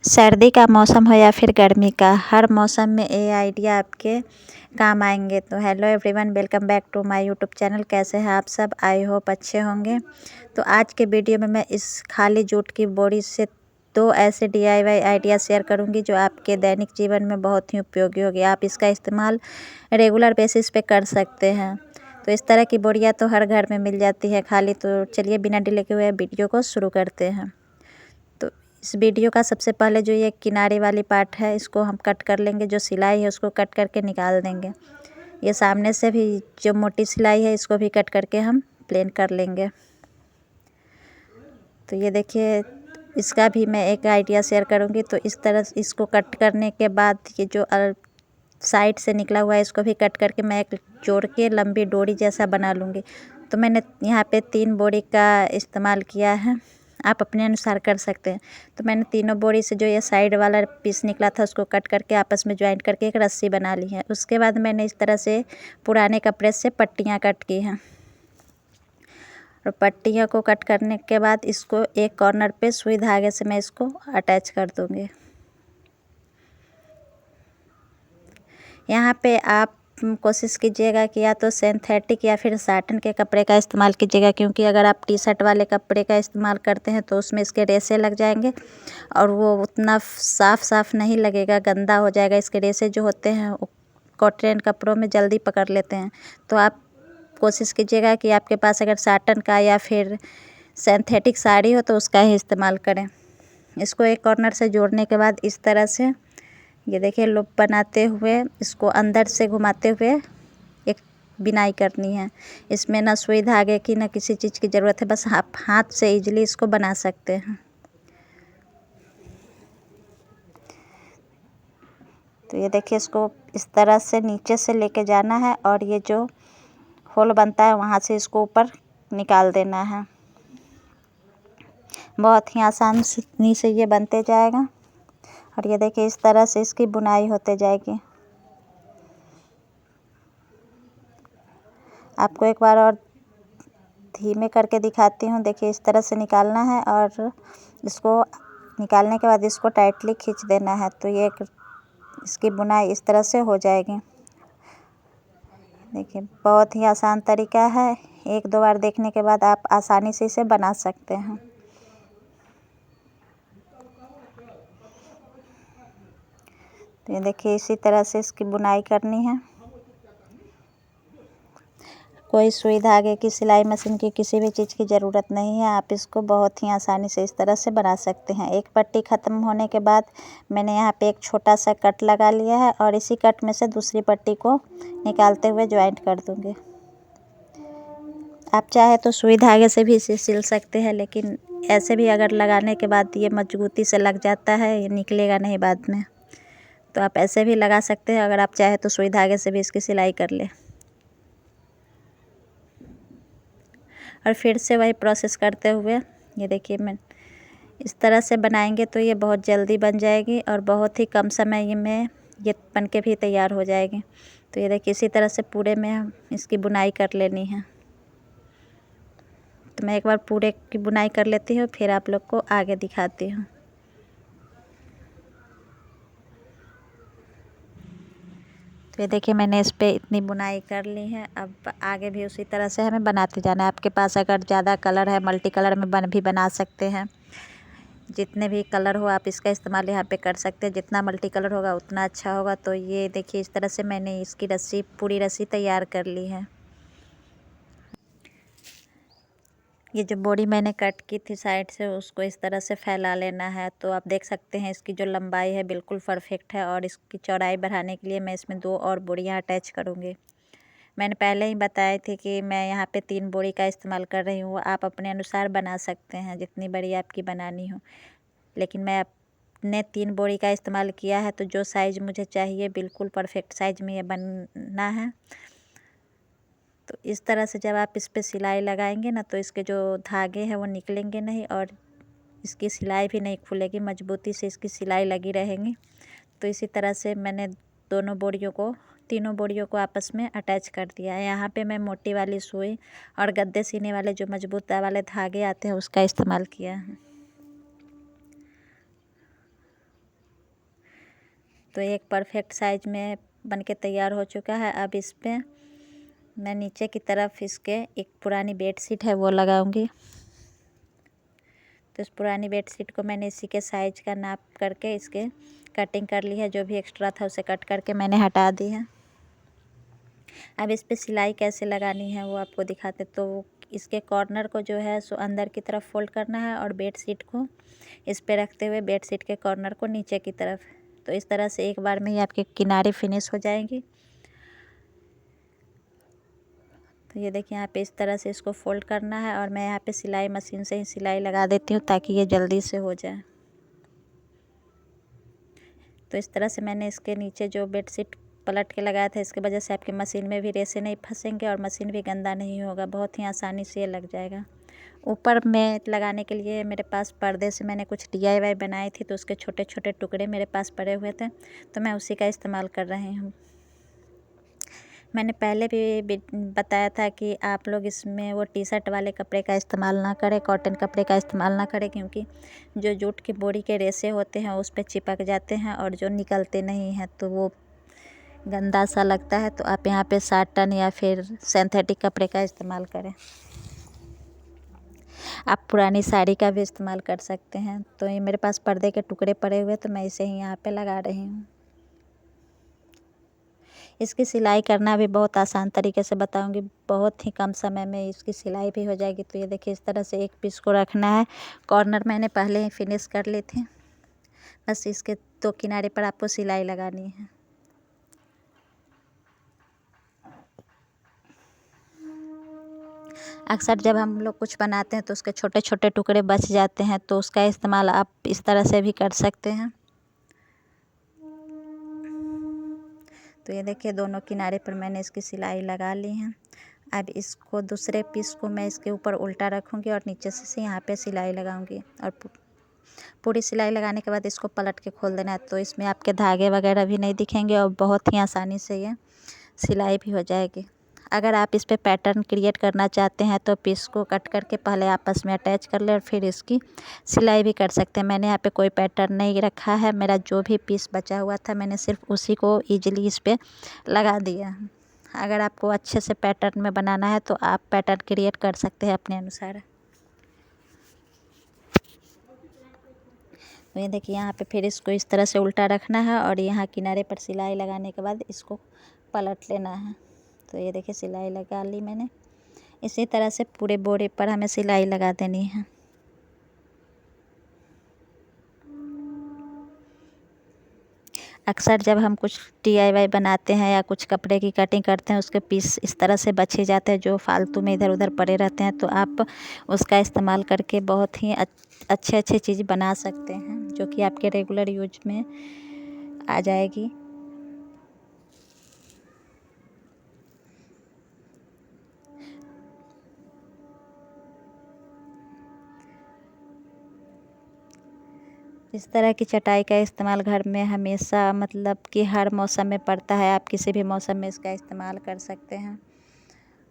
सर्दी का मौसम हो या फिर गर्मी का, हर मौसम में ये आइडिया आपके काम आएंगे। तो hello everyone, welcome back to my YouTube channel. कैसे हैं आप सब? आई होप अच्छे होंगे। तो आज के वीडियो में मैं इस खाली जूट की बोरी से दो ऐसे DIY आइडिया शेयर करूंगी जो आपके दैनिक जीवन में बहुत ही उपयोगी होगी। आप इसका इस्तेमाल रेगुलर बेसिस पे कर सकते हैं। तो इस तरह की बोरियां तो हर घर में मिल जाती है खाली। तो चलिए बिना डिले के हुए वीडियो को शुरू करते हैं। तो इस वीडियो का सबसे पहले जो ये किनारे वाली पार्ट है इसको हम कट कर लेंगे। जो सिलाई है उसको कट करके निकाल देंगे। ये सामने से भी जो मोटी सिलाई है इसको भी कट करके हम प्लेन कर लेंगे। तो ये देखिए, इसका भी मैं एक आइडिया शेयर करूंगी। तो इस तरह इसको कट करने के बाद ये जो साइड से निकला हुआ है इसको भी कट करके मैं एक जोड़ के लंबी डोरी जैसा बना लूँगी। तो मैंने यहाँ पे 3 बोरी का इस्तेमाल किया है, आप अपने अनुसार कर सकते हैं। तो मैंने तीनों बोरी से जो ये साइड वाला पीस निकला था उसको कट करके आपस में ज्वाइंट करके एक रस्सी बना ली है। उसके बाद मैंने इस तरह से पुराने कपड़े से पट्टियाँ कट की हैं और पट्टियों को कट करने के बाद इसको एक कॉर्नर पे सुई धागे से मैं इसको अटैच कर दूँगी। यहाँ पे आप कोशिश कीजिएगा कि या तो सिंथेटिक या फिर साटन के कपड़े का इस्तेमाल कीजिएगा, क्योंकि अगर आप टी शर्ट वाले कपड़े का इस्तेमाल करते हैं तो उसमें इसके रेशे लग जाएंगे और वो उतना साफ नहीं लगेगा, गंदा हो जाएगा। इसके रेशे जो होते हैं वो कॉटन कपड़ों में जल्दी पकड़ लेते हैं। तो आप कोशिश कीजिएगा कि आपके पास अगर साटन का या फिर सिंथेटिक साड़ी हो तो उसका ही इस्तेमाल करें। इसको एक कॉर्नर से जोड़ने के बाद इस तरह से ये देखिए लूप बनाते हुए इसको अंदर से घुमाते हुए एक बिनाई करनी है। इसमें ना सुई धागे की ना किसी चीज़ की ज़रूरत है, बस आप हाथ से इजीली इसको बना सकते हैं। तो ये देखिए, इसको इस तरह से नीचे से लेके जाना है और ये जो होल बनता है वहाँ से इसको ऊपर निकाल देना है। बहुत ही आसानी से ये बनते जाएगा और ये देखिए इस तरह से इसकी बुनाई होते जाएगी। आपको एक बार और धीमे करके दिखाती हूँ। देखिए इस तरह से निकालना है और इसको निकालने के बाद इसको टाइटली खींच देना है। तो ये इसकी बुनाई इस तरह से हो जाएगी। देखिए बहुत ही आसान तरीका है, 1-2 बार देखने के बाद आप आसानी से इसे बना सकते हैं। तो ये देखिए इसी तरह से इसकी बुनाई करनी है। कोई सुई धागे की, सिलाई मशीन की, किसी भी चीज़ की ज़रूरत नहीं है। आप इसको बहुत ही आसानी से इस तरह से बना सकते हैं। एक पट्टी ख़त्म होने के बाद मैंने यहाँ पे एक छोटा सा कट लगा लिया है और इसी कट में से दूसरी पट्टी को निकालते हुए ज्वाइंट कर दूँगी। आप चाहे तो सुई धागे से भी इसे सिल सकते हैं, लेकिन ऐसे भी अगर लगाने के बाद ये मजबूती से लग जाता है, ये निकलेगा नहीं बाद में। तो आप ऐसे भी लगा सकते हैं। अगर आप चाहे तो सुई धागे से भी इसकी सिलाई कर लें और फिर से वही प्रोसेस करते हुए ये देखिए मैं इस तरह से बनाएंगे तो ये बहुत जल्दी बन जाएगी और बहुत ही कम समय में ये बन के भी तैयार हो जाएगी। तो ये देखिए इसी तरह से पूरे में हम इसकी बुनाई कर लेनी है। तो मैं एक बार पूरे की बुनाई कर लेती हूँ, फिर आप लोग को आगे दिखाती हूँ। तो ये देखिए मैंने इस पर इतनी बुनाई कर ली है। अब आगे भी उसी तरह से हमें बनाते जाना है। आपके पास अगर ज़्यादा कलर है, मल्टी कलर में भी बना सकते हैं। जितने भी कलर हो आप इसका इस्तेमाल यहाँ पे कर सकते हैं। जितना मल्टी कलर होगा उतना अच्छा होगा। तो ये देखिए इस तरह से मैंने इसकी रस्सी, पूरी रस्सी तैयार कर ली है। ये जो बोरी मैंने कट की थी साइड से उसको इस तरह से फैला लेना है। तो आप देख सकते हैं इसकी जो लंबाई है बिल्कुल परफेक्ट है और इसकी चौड़ाई बढ़ाने के लिए मैं इसमें 2 और बोरियां अटैच करूँगी। मैंने पहले ही बताई थी कि मैं यहाँ पे 3 बोरी का इस्तेमाल कर रही हूँ। आप अपने अनुसार बना सकते हैं जितनी बड़ी आपकी बनानी हो, लेकिन मैं अपने 3 बोरी का इस्तेमाल किया है। तो जो साइज़ मुझे चाहिए बिल्कुल परफेक्ट साइज़ में ये बनना है। तो इस तरह से जब आप इस पर सिलाई लगाएंगे ना तो इसके जो धागे हैं वो निकलेंगे नहीं और इसकी सिलाई भी नहीं खुलेगी, मजबूती से इसकी सिलाई लगी रहेगी। तो इसी तरह से मैंने तीनों बोरियों को आपस में अटैच कर दिया है। यहाँ पे मैं मोटी वाली सुई और गद्दे सीने वाले जो मजबूत वाले धागे आते हैं उसका इस्तेमाल किया है। तो एक परफेक्ट साइज में बनके तैयार हो चुका है। अब इस पे मैं नीचे की तरफ इसके एक पुरानी बेडशीट है वो लगाऊंगी। तो इस पुरानी बेडशीट को मैंने इसी के साइज का नाप करके इसके कटिंग कर ली है। जो भी एक्स्ट्रा था उसे कट करके मैंने हटा दी है। अब इस पे सिलाई कैसे लगानी है वो आपको दिखाते। तो इसके कॉर्नर को जो है सो अंदर की तरफ फोल्ड करना है और बेडशीट को इस पे रखते हुए बेडशीट के कॉर्नर को नीचे की तरफ। तो इस तरह से एक बार में ही आपके किनारे फिनिश हो जाएंगी। तो ये देखिए यहाँ पे इस तरह से इसको फोल्ड करना है और मैं यहाँ पे सिलाई मशीन से ही सिलाई लगा देती हूँ ताकि ये जल्दी से हो जाए। तो इस तरह से मैंने इसके नीचे जो बेडशीट पलट के लगाया था, इसके वजह से आपकी मशीन में भी रेसे नहीं फंसेंगे और मशीन भी गंदा नहीं होगा। बहुत ही आसानी से ये लग जाएगा। ऊपर में लगाने के लिए मेरे पास पर्दे से मैंने कुछ DIY बनाई थी, तो उसके छोटे छोटे टुकड़े मेरे पास पड़े हुए थे, तो मैं उसी का इस्तेमाल कर रही हूँ। मैंने पहले भी बताया था कि आप लोग इसमें वो टी-शर्ट वाले कपड़े का इस्तेमाल ना करें, कॉटन कपड़े का इस्तेमाल ना करें, क्योंकि जो जूट की बोरी के रेसे होते हैं उस पर चिपक जाते हैं और जो निकलते नहीं हैं तो वो गंदा सा लगता है। तो आप यहाँ पे साटन या फिर सिंथेटिक कपड़े का इस्तेमाल करें। आप पुरानी साड़ी का भी इस्तेमाल कर सकते हैं। तो ये मेरे पास पर्दे के टुकड़े पड़े हुए तो मैं इसे ही यहाँ पे लगा रही हूँ। इसकी सिलाई करना भी बहुत आसान तरीके से बताऊंगी। बहुत ही कम समय में इसकी सिलाई भी हो जाएगी। तो ये देखिए इस तरह से एक पीस को रखना है। कॉर्नर मैंने पहले ही फिनिश कर ली थी, बस इसके 2 किनारे पर आपको सिलाई लगानी है। अक्सर जब हम लोग कुछ बनाते हैं तो उसके छोटे छोटे टुकड़े बच जाते हैं, तो उसका इस्तेमाल आप इस तरह से भी कर सकते हैं। तो ये देखिए दोनों किनारे पर मैंने इसकी सिलाई लगा ली है। अब इसको दूसरे पीस को मैं इसके ऊपर उल्टा रखूँगी और नीचे से यहाँ पे सिलाई लगाऊंगी और पूरी सिलाई लगाने के बाद इसको पलट के खोल देना है। तो इसमें आपके धागे वगैरह भी नहीं दिखेंगे और बहुत ही आसानी से ये सिलाई भी हो जाएगी। अगर आप इस पे पैटर्न क्रिएट करना चाहते हैं तो पीस को कट करके पहले आपस में अटैच कर लें और फिर इसकी सिलाई भी कर सकते हैं। मैंने यहाँ पे कोई पैटर्न नहीं रखा है। मेरा जो भी पीस बचा हुआ था मैंने सिर्फ उसी को ईजिली इस पे लगा दिया। अगर आपको अच्छे से पैटर्न में बनाना है तो आप पैटर्न क्रिएट कर सकते हैं अपने अनुसार। तो ये देखिए यहाँ पे फिर इसको इस तरह से उल्टा रखना है और यहाँ किनारे पर सिलाई लगाने के बाद इसको पलट लेना है। तो ये देखिए सिलाई लगा ली मैंने। इसी तरह से पूरे बोरे पर हमें सिलाई लगा देनी है। अक्सर जब हम कुछ DIY बनाते हैं या कुछ कपड़े की कटिंग करते हैं, उसके पीस इस तरह से बच ही जाते हैं जो फालतू में इधर उधर पड़े रहते हैं। तो आप उसका इस्तेमाल करके बहुत ही अच्छे अच्छे चीज़ बना सकते हैं जो कि आपके रेगुलर यूज में आ जाएगी। इस तरह की चटाई का इस्तेमाल घर में हमेशा मतलब कि हर मौसम में पड़ता है। आप किसी भी मौसम में इसका इस्तेमाल कर सकते हैं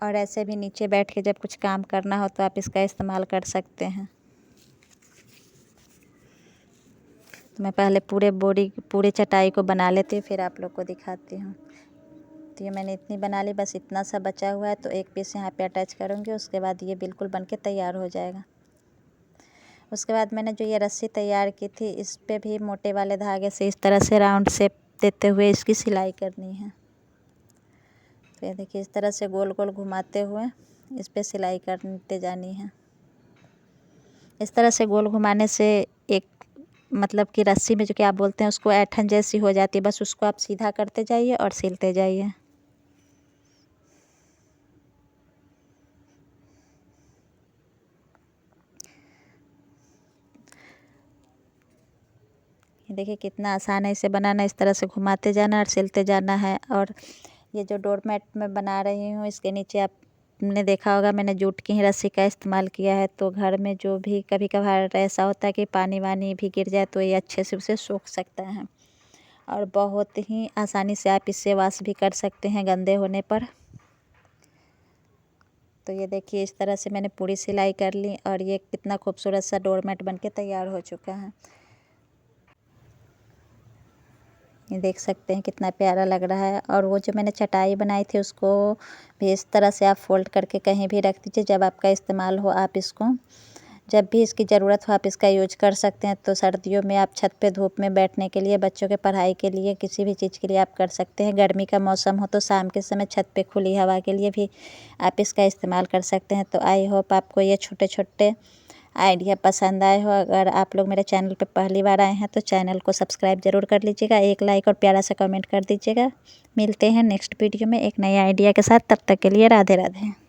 और ऐसे भी नीचे बैठ के जब कुछ काम करना हो तो आप इसका इस्तेमाल कर सकते हैं। तो मैं पहले पूरे चटाई को बना लेती हूँ, फिर आप लोग को दिखाती हूँ। तो ये मैंने इतनी बना ली, बस इतना सा बचा हुआ है। तो एक पीस यहाँ पे अटैच करूँगी, उसके बाद ये बिल्कुल बन के तैयार हो जाएगा। उसके बाद मैंने जो ये रस्सी तैयार की थी इस पे भी मोटे वाले धागे से इस तरह से राउंड शेप देते हुए इसकी सिलाई करनी है। तो ये देखिए इस तरह से गोल गोल घुमाते हुए इस पे सिलाई करते जानी है। इस तरह से गोल घुमाने से एक मतलब कि रस्सी में जो क्या बोलते हैं उसको ऐंठन जैसी हो जाती है। बस उसको आप सीधा करते जाइए और सिलते जाइए। देखिए कितना आसान है इसे बनाना। इस तरह से घुमाते जाना और सिलते जाना है। और ये जो डोरमेट मैं बना रही हूँ इसके नीचे आपने देखा होगा मैंने जूट की ही रस्सी का इस्तेमाल किया है। तो घर में जो भी कभी कभार ऐसा होता है कि पानी वानी भी गिर जाए तो ये अच्छे से उसे सोख सकता है और बहुत ही आसानी से आप इससे वॉश भी कर सकते हैं गंदे होने पर। तो ये देखिए इस तरह से मैंने पूरी सिलाई कर ली और ये कितना खूबसूरत सा डोरमेट बन के तैयार हो चुका है। ये देख सकते हैं कितना प्यारा लग रहा है। और वो जो मैंने चटाई बनाई थी उसको भी इस तरह से आप फोल्ड करके कहीं भी रख दीजिए। जब आपका इस्तेमाल हो आप इसको, जब भी इसकी ज़रूरत हो आप इसका यूज कर सकते हैं। तो सर्दियों में आप छत पे धूप में बैठने के लिए, बच्चों के पढ़ाई के लिए, किसी भी चीज़ के लिए आप कर सकते हैं। गर्मी का मौसम हो तो शाम के समय छत पे खुली हवा के लिए भी आप इसका इस्तेमाल कर सकते हैं। तो आई होप आपको ये छोटे छोटे आइडिया पसंद आए हो। अगर आप लोग मेरे चैनल पे पहली बार आए हैं तो चैनल को सब्सक्राइब ज़रूर कर लीजिएगा, एक लाइक और प्यारा सा कमेंट कर दीजिएगा। मिलते हैं नेक्स्ट वीडियो में एक नए आइडिया के साथ, तब तक के लिए राधे राधे।